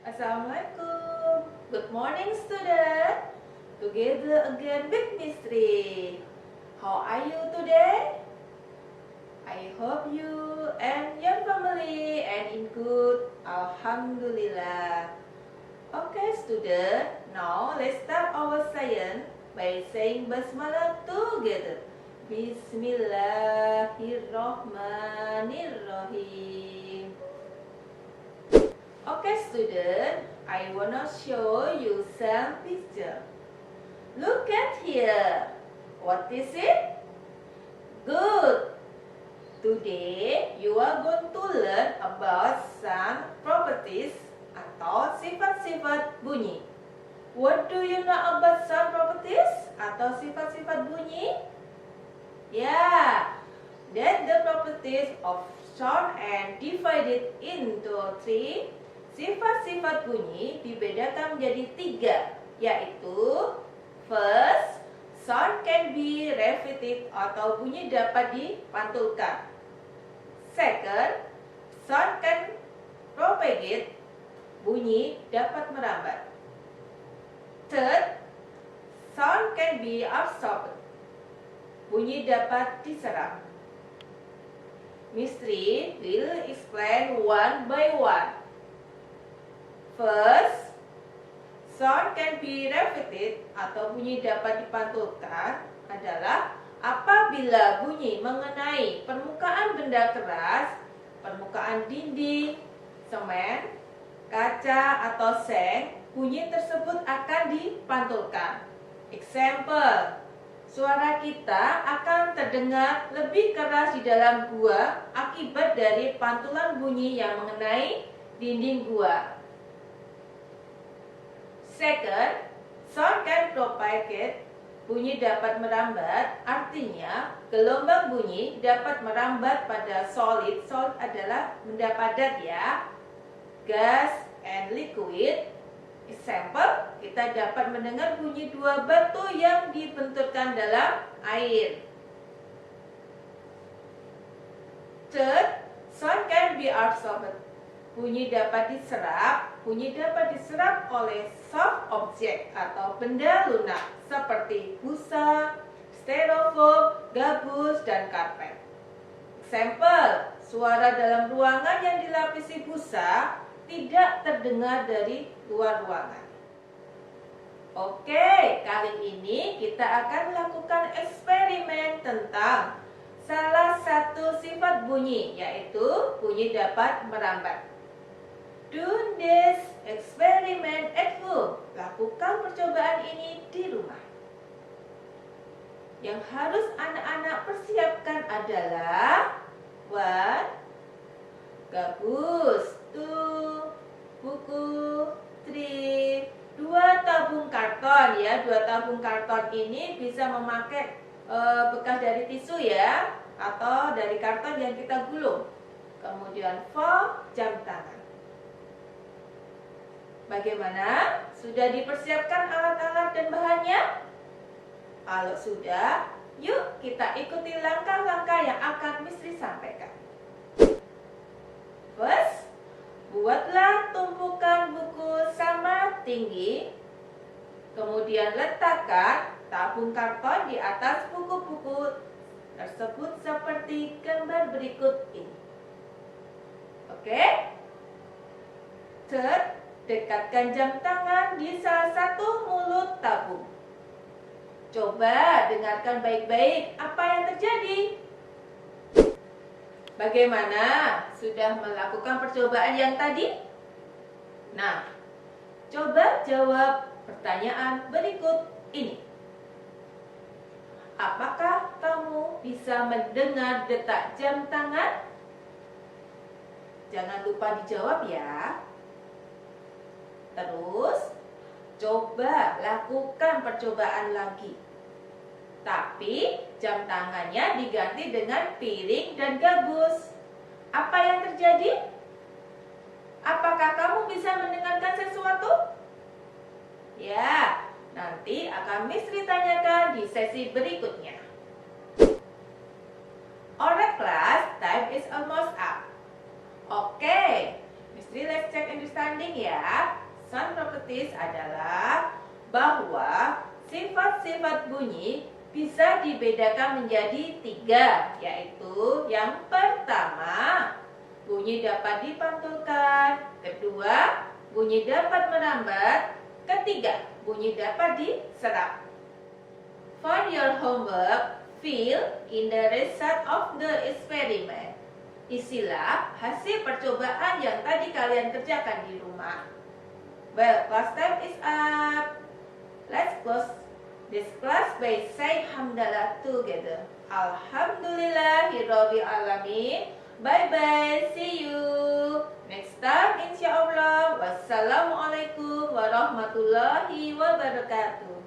Assalamualaikum. Good morning, student. Together again with Mistri. How are you today? I hope you and your family and in good. Alhamdulillah. Okay, student. Now let's start our science by saying basmalah together. Bismillahirrahmanirrahim. Okay, student, I wanna show you some picture. Look at here. What is it? Good. Today, you are going to learn about some properties atau sifat-sifat bunyi. What do you know about some properties atau sifat-sifat bunyi? Yeah, that the properties of sound and divided into three. Sifat-sifat bunyi dibedakan menjadi tiga, yaitu first, sound can be repeated atau bunyi dapat dipantulkan. Second, sound can propagate, bunyi dapat merambat. Third, sound can be absorbed, bunyi dapat diserap. Mistri will explain one by one. First, sound can be repeated atau bunyi dapat dipantulkan adalah apabila bunyi mengenai permukaan benda keras, permukaan dinding, semen, kaca atau seng, bunyi tersebut akan dipantulkan. Example, suara kita akan terdengar lebih keras di dalam gua akibat dari pantulan bunyi yang mengenai dinding gua. Second, sound can propagate, bunyi dapat merambat, artinya gelombang bunyi dapat merambat pada solid. Solid adalah benda padat ya. Gas and liquid. Example, kita dapat mendengar bunyi dua batu yang dibenturkan dalam air. Third, sound can be absorbed. Bunyi dapat diserap. Bunyi dapat diserap oleh soft object atau benda lunak seperti busa, styrofoam, gabus, dan karpet. Example, suara dalam ruangan yang dilapisi busa tidak terdengar dari luar ruangan. Oke, kali ini kita akan melakukan eksperimen tentang salah satu sifat bunyi, yaitu bunyi dapat merambat. Do this experiment at home. Lakukan percobaan ini di rumah. Yang harus anak-anak persiapkan adalah one, gabus, two, buku, three, dua tabung karton ya. Dua tabung karton ini bisa memakai bekas dari tisu ya, atau dari karton yang kita gulung. Kemudian four, jam tangan. Bagaimana? Sudah dipersiapkan alat-alat dan bahannya? Kalau sudah, yuk kita ikuti langkah-langkah yang akan Mistri sampaikan. First, buatlah tumpukan buku sama tinggi. Kemudian letakkan tabung karton di atas buku-buku tersebut seperti gambar berikut ini. Oke? Third, dekatkan jam tangan di salah satu mulut tabung. Coba dengarkan baik-baik apa yang terjadi. Bagaimana? Sudah melakukan percobaan yang tadi? Nah, coba jawab pertanyaan berikut ini. Apakah kamu bisa mendengar detak jam tangan? Jangan lupa dijawab ya. Terus, coba lakukan percobaan lagi. Tapi, jam tangannya diganti dengan piring dan gabus. Apa yang terjadi? Apakah kamu bisa mendengarkan sesuatu? Ya, nanti akan Mistri tanyakan di sesi berikutnya. Alright class, time is almost up. Oke, Chemistry, let's check understanding ya. Sound properties adalah bahwa sifat-sifat bunyi bisa dibedakan menjadi 3, yaitu yang pertama, bunyi dapat dipantulkan, kedua, bunyi dapat merambat, ketiga, bunyi dapat diserap. For your homework, fill in the result of the experiment. Isilah hasil percobaan yang tadi kalian kerjakan di rumah. Well, class time is up. Let's close this class by saying hamdalah together. Alhamdulillahirabbil alamin. Bye bye. See you next time insyaallah. Wassalamualaikum warahmatullahi wabarakatuh.